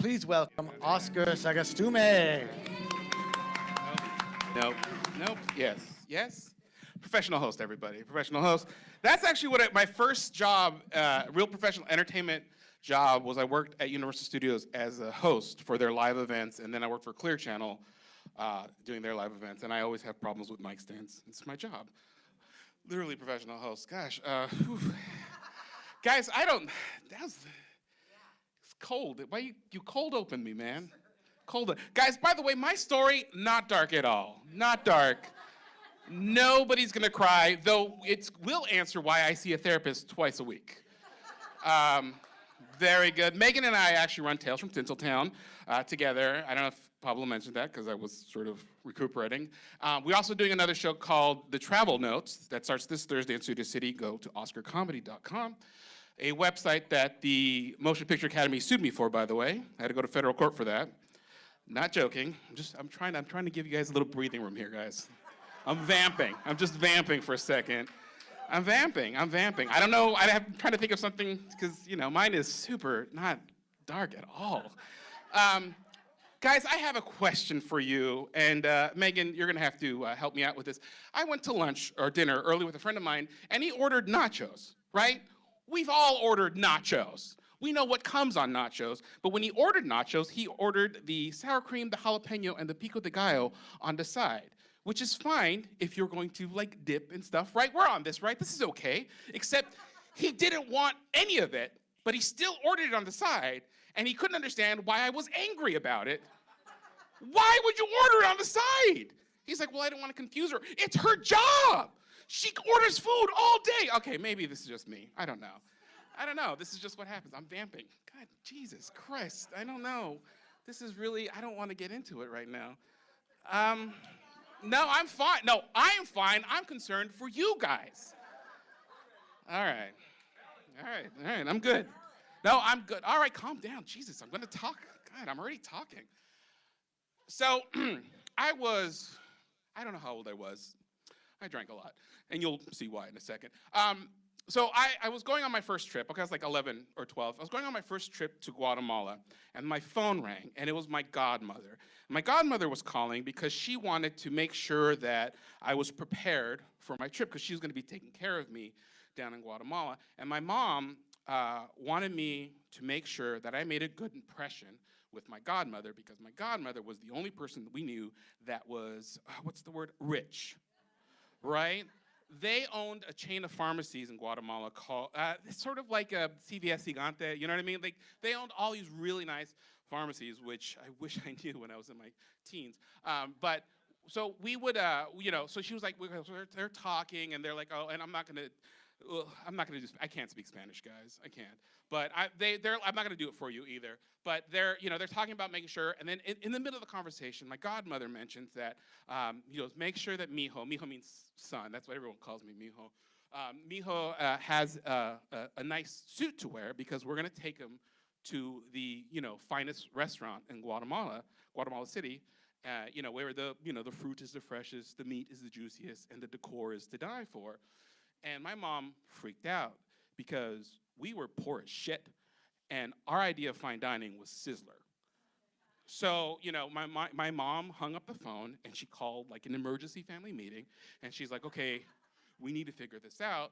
Please welcome Oscar Sagastume. Nope. Nope. Yes. Yes. Professional host, everybody. Professional host. That's actually my first job, real professional entertainment job, was I worked at Universal Studios as a host for their live events, and then I worked for Clear Channel doing their live events, and I always have problems with mic stands. It's my job. Literally professional host. Gosh. Guys, it's cold. Why you cold open me, man? Cold. Guys, by the way, my story, not dark at all. Not dark. Nobody's gonna cry, though it will answer why I see a therapist twice a week. Very good. Megan and I actually run Tales from Tinseltown together. I don't know if Pablo mentioned that because I was sort of recuperating. We're also doing another show called The Travel Notes that starts this Thursday in Studio City. Go to oscarcomedy.com, a website that the Motion Picture Academy sued me for, by the way. I had to go to federal court for that. Not joking. I'm trying to give you guys a little breathing room here, guys. I'm vamping. I'm just vamping for a second. I'm vamping. I don't know. I'm trying to think of something because, mine is super not dark at all. Guys, I have a question for you. And Megan, you're going to have to help me out with this. I went to lunch or dinner early with a friend of mine, and he ordered nachos, right? We've all ordered nachos. We know what comes on nachos, but when he ordered nachos, he ordered the sour cream, the jalapeno, and the pico de gallo on the side, which is fine if you're going to dip and stuff, right? We're on this, right? This is okay, except he didn't want any of it, but he still ordered it on the side, and he couldn't understand why I was angry about it. Why would you order it on the side? He's like, well, I don't want to confuse her. It's her job. She orders food all day. Okay, maybe this is just me. I don't know. This is just what happens. I'm vamping. God, Jesus Christ. I don't know. This is really, I don't want to get into it right now. No, I'm fine. No, I'm fine. I'm concerned for you guys. All right. I'm good. No, I'm good. All right, calm down. Jesus, I'm going to talk. God, I'm already talking. So I don't know how old I was. I drank a lot, and you'll see why in a second. So I was going on my first trip. Okay, I was like 11 or 12. I was going on my first trip to Guatemala, and my phone rang, and it was my godmother. My godmother was calling because she wanted to make sure that I was prepared for my trip because she was going to be taking care of me down in Guatemala. And my mom wanted me to make sure that I made a good impression with my godmother because my godmother was the only person that we knew that was, rich, right? They owned a chain of pharmacies in Guatemala called, it's sort of like a CVS Gigante, you know what I mean? They owned all these really nice pharmacies, which I wish I knew when I was in my teens. But so we would, so she was like, they're talking, and they're like, oh, and I'm not gonna do, I can't speak Spanish, guys, I can't. But I'm not gonna do it for you either. But they're talking about making sure, and then in the middle of the conversation, my godmother mentions that, make sure that mijo means son, that's what everyone calls me, mijo. Mijo has a nice suit to wear because we're gonna take him to the, finest restaurant in Guatemala City, where the fruit is the freshest, the meat is the juiciest, and the decor is to die for. And my mom freaked out because we were poor as shit, and our idea of fine dining was Sizzler. So, my mom hung up the phone, and she called like an emergency family meeting, and she's like, okay, we need to figure this out.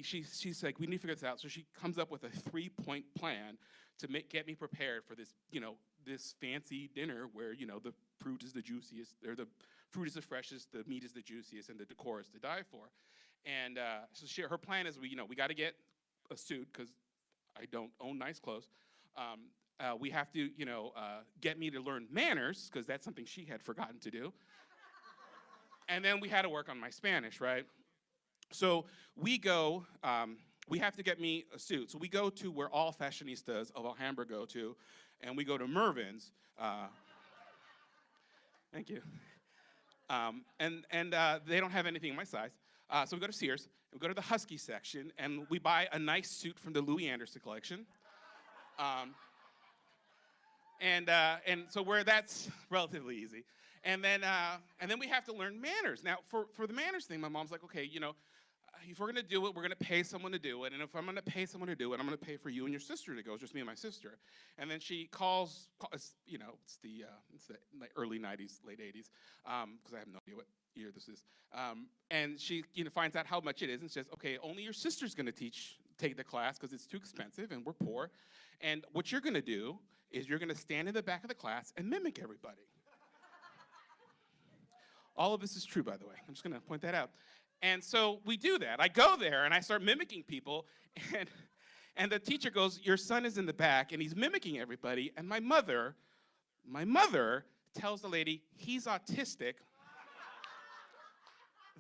She's like, we need to figure this out. So she comes up with a 3-point plan to get me prepared for this, this fancy dinner where, the fruit is the juiciest, or the fruit is the freshest, the meat is the juiciest, and the decor is to die for. And so her plan is, we got to get a suit because I don't own nice clothes. We have to, get me to learn manners because that's something she had forgotten to do. And then we had to work on my Spanish, right? So we go, we have to get me a suit. So we go to where all fashionistas of Alhambra go to, and we go to Mervyn's. Thank you. And they don't have anything in my size. So we go to Sears, and we go to the Husky section, and we buy a nice suit from the Louis Anderson collection. And so that's relatively easy. And then we have to learn manners. Now, for the manners thing, my mom's like, okay, if we're going to do it, we're going to pay someone to do it. And if I'm going to pay someone to do it, I'm going to pay for you and your sister to go. It's just me and my sister. And then she calls, you know, it's the like early 90s, late 80s, because I have no idea what year this is. And she, you know, finds out how much it is and says, okay, only your sister's going to take the class because it's too expensive and we're poor. And what you're going to do is you're going to stand in the back of the class and mimic everybody. All of this is true, by the way. I'm just going to point that out. And so we do that. I go there, and I start mimicking people, and the teacher goes, your son is in the back, and he's mimicking everybody. And my mother tells the lady, he's autistic.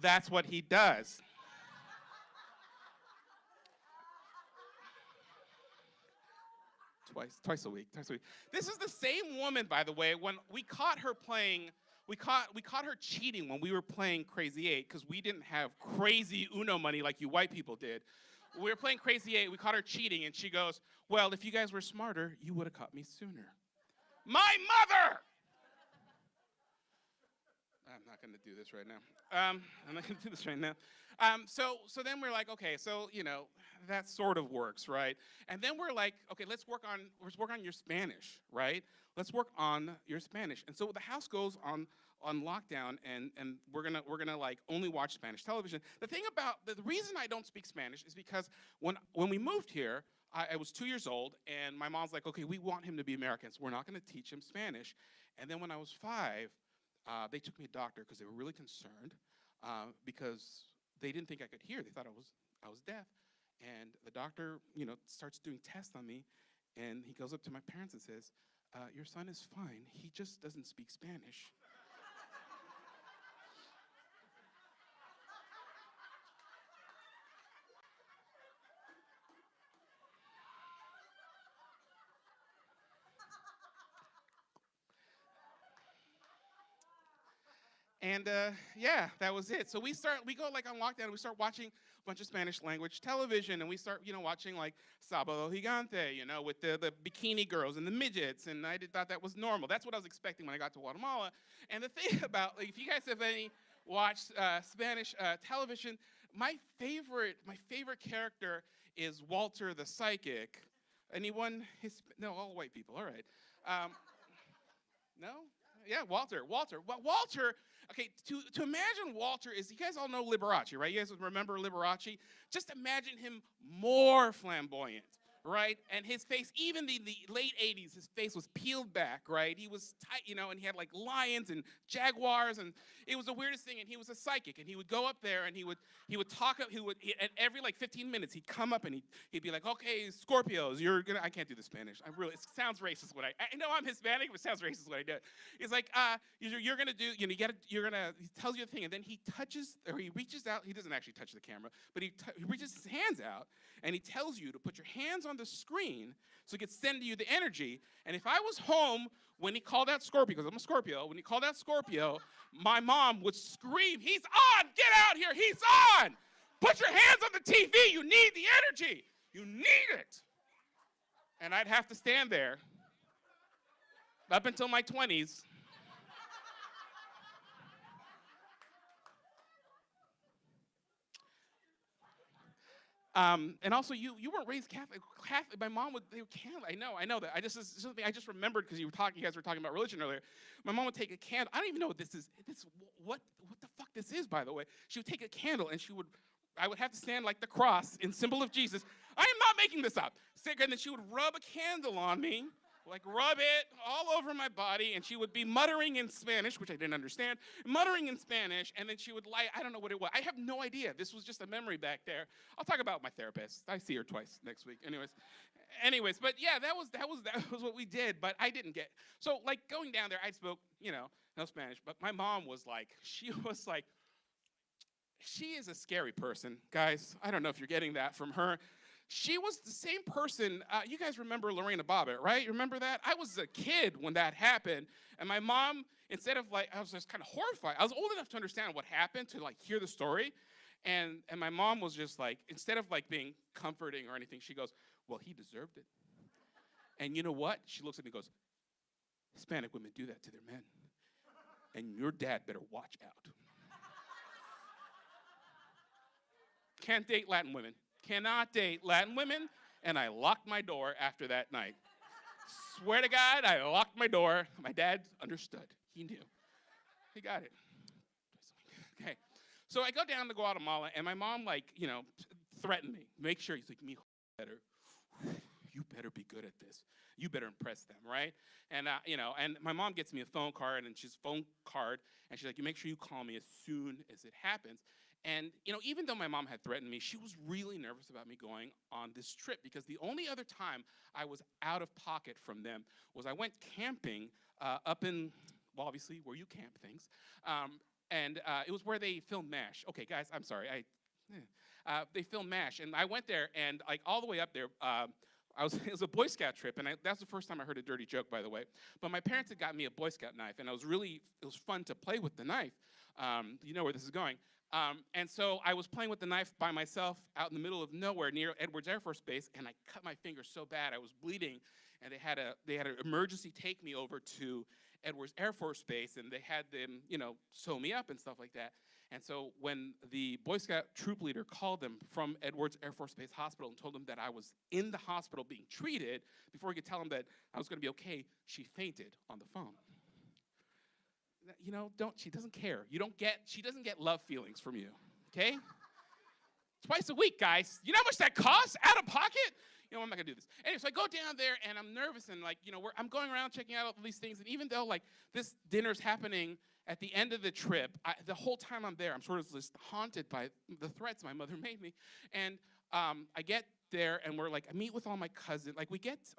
That's what he does. Twice a week. This is the same woman, by the way, when we caught her playing, we caught her cheating when we were playing Crazy 8, because we didn't have crazy Uno money like you white people did. We were playing Crazy 8, we caught her cheating, and she goes, well, if you guys were smarter, you would have caught me sooner. My mother! I'm not going to do this right now. So then we're like, okay, so, you know, that sort of works, right? And then we're like, okay, let's work on your Spanish, right? Let's work on your Spanish. And so the house goes on lockdown, and we're gonna like only watch Spanish television. The thing about the reason I don't speak Spanish is because when we moved here, I was 2 years old, and my mom's like, okay, we want him to be American, so we're not gonna teach him Spanish. And then when I was 5, they took me to a doctor because they were really concerned because they didn't think I could hear. They thought I was deaf. And the doctor, you know, starts doing tests on me, and he goes up to my parents and says, your son is fine. He just doesn't speak Spanish. And yeah, that was it. So we go like on lockdown, and we start watching a bunch of Spanish language television, and we start, you know, watching like Sábado Gigante, you know, with the bikini girls and the midgets, and I thought that was normal. That's what I was expecting when I got to Guatemala. And the thing about, like, if you guys have watched Spanish television, my favorite character is Walter the Psychic. Anyone? No, all white people. All right. No? Yeah, Walter. Walter, okay, to imagine Walter is, you guys all know Liberace, right? You guys remember Liberace? Just imagine him more flamboyant, right? And his face, even the late 80s, his face was peeled back, right? He was tight, you know, and he had like lions and jaguars, and it was the weirdest thing. And he was a psychic, and he would go up there, and he would talk, and every like 15 minutes, he'd come up and he'd be like, okay, Scorpios, I can't do the Spanish. It sounds racist when I know I'm Hispanic, but it sounds racist when I do it. It's like, you're gonna do, you know, he tells you a thing, and then he reaches out, he doesn't actually touch the camera, but he reaches his hands out, and he tells you to put your hands on the screen so he can send you the energy. And if I was home when he called out Scorpio, because I'm a Scorpio, when he called out Scorpio, my mom would scream, he's on, get out here, he's on. Put your hands on the TV, you need the energy. You need it. And I'd have to stand there up until my 20s. And also, you weren't raised Catholic. My mom they were Catholic. I know that. I just remembered because you guys were talking about religion earlier. My mom would take a candle. I don't even know what this is. What the fuck this is, by the way. She would take a candle, and I would have to stand like the cross in symbol of Jesus. I am not making this up. And then she would rub a candle on me, like rub it all over my body, and she would be muttering in Spanish, which I didn't understand, muttering in Spanish, and then she would light, I don't know what it was. I have no idea. This was just a memory back there. I'll talk about my therapist. I see her twice next week. Anyways, but yeah, that was what we did, but I didn't get. So like going down there, I spoke, you know, no Spanish, but my mom was like, she is a scary person, guys. I don't know if you're getting that from her. She was the same person, you guys remember Lorena Bobbitt, right? You remember that? I was a kid when that happened, and my mom, instead of like, I was just kind of horrified. I was old enough to understand what happened, to like hear the story, and my mom was just like, instead of like being comforting or anything, she goes, well, he deserved it. And you know what? She looks at me and goes, Hispanic women do that to their men, and your dad better watch out. Can't date Latin women. Cannot date Latin women. And I locked my door after that night. Swear to God, I locked my door. My dad understood. He knew. He got it. Okay. So I go down to Guatemala, and my mom, like, threatened me. Make sure. He's like, mijo, you better be good at this. You better impress them, right? And, and my mom gets me a phone card, and she's like, you make sure you call me as soon as it happens. And, even though my mom had threatened me, she was really nervous about me going on this trip, because the only other time I was out of pocket from them was I went camping up in, well, obviously, where you camp things. And it was where they filmed MASH. Okay, guys, I'm sorry. They filmed MASH, and I went there, and like all the way up there, it was a Boy Scout trip, and that's the first time I heard a dirty joke, by the way. But my parents had got me a Boy Scout knife, and it was fun to play with the knife. You know where this is going. And so I was playing with the knife by myself out in the middle of nowhere near Edwards Air Force Base, and I cut my finger so bad I was bleeding, and they had an emergency take me over to Edwards Air Force Base, and they had them, sew me up and stuff like that. And so when the Boy Scout troop leader called them from Edwards Air Force Base Hospital and told them that I was in the hospital being treated, before he could tell them that I was going to be okay, she fainted on the phone. She doesn't care. She doesn't get love feelings from you, okay? Twice a week, guys. You know how much that costs out of pocket? I'm not gonna do this. Anyway, so I go down there, and I'm nervous, and I'm going around checking out all these things, and even though this dinner's happening at the end of the trip, the whole time I'm there, I'm sort of just haunted by the threats my mother made me. And I get there, and I meet with all my cousins. I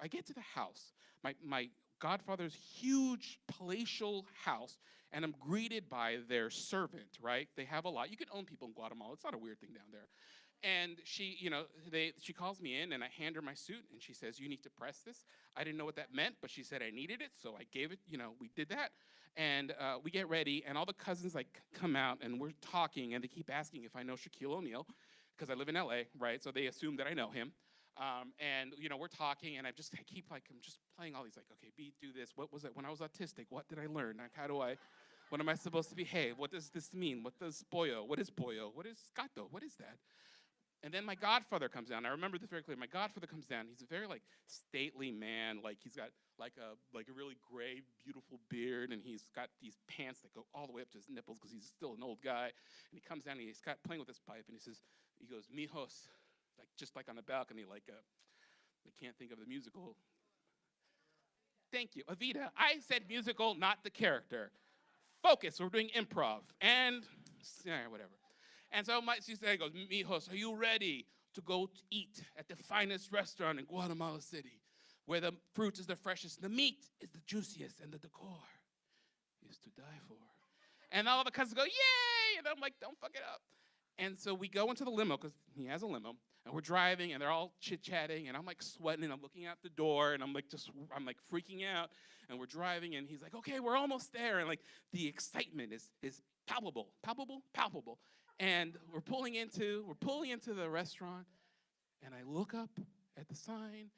get to the house, my godfather's huge palatial house, and I'm greeted by their servant, right? They have a lot. You can own people in Guatemala. It's not a weird thing down there. And she, she calls me in, and I hand her my suit, and she says, you need to press this. I didn't know what that meant, but she said I needed it, so I gave it, we did that. And we get ready, and all the cousins, come out, and we're talking, and they keep asking if I know Shaquille O'Neal, because I live in LA, right? So they assume that I know him. And, we're talking, and I'm just playing all these, okay, B, do this. What was it? When I was autistic, what did I learn? What am I supposed to behave? What does this mean? What does pollo? What is pollo? What is gato? What is that? And then my godfather comes down. I remember this very clearly. My godfather comes down. He's a very stately man. He's got a really gray, beautiful beard, and he's got these pants that go all the way up to his nipples because he's still an old guy. And he comes down, and he's playing with his pipe, and he goes, mijos, just on the balcony, I can't think of the musical. Thank you, Evita. I said musical, not the character. Focus. We're doing improv, and whatever. And so she goes, mijos, are you ready to go to eat at the finest restaurant in Guatemala City, where the fruit is the freshest, the meat is the juiciest, and the decor is to die for? And all the cousins go, yay! And I'm like, don't fuck it up. And so we go into the limo, because he has a limo, and we're driving, and they're all chit-chatting, and I'm sweating, and I'm looking out the door, and I'm freaking out, and we're driving, and he's like, okay, we're almost there, and the excitement is palpable. And we're pulling into the restaurant, and I look up at the sign,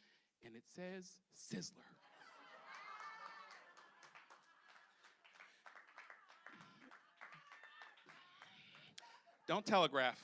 and it says Sizzler. Don't telegraph.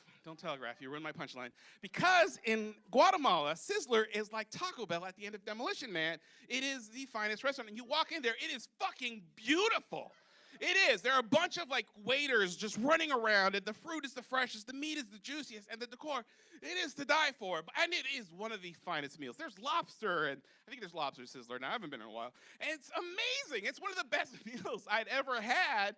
You ruined my punchline. Because in Guatemala, Sizzler is like Taco Bell at the end of Demolition Man. It is the finest restaurant. And you walk in there, it is fucking beautiful. It is. There are a bunch of waiters just running around, and the fruit is the freshest, the meat is the juiciest, and the decor, it is to die for. And it is one of the finest meals. There's lobster, and I think there's lobster Sizzler now. I haven't been in a while. And it's amazing. It's one of the best meals I'd ever had.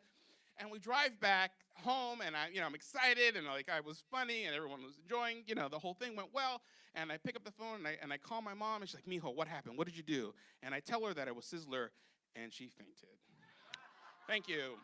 And we drive back home, and I'm excited, and I was funny, and everyone was enjoying, the whole thing went well. And I pick up the phone, and I call my mom, and she's like, mijo, what happened? What did you do? And I tell her that it was Sizzler, and she fainted. Thank you.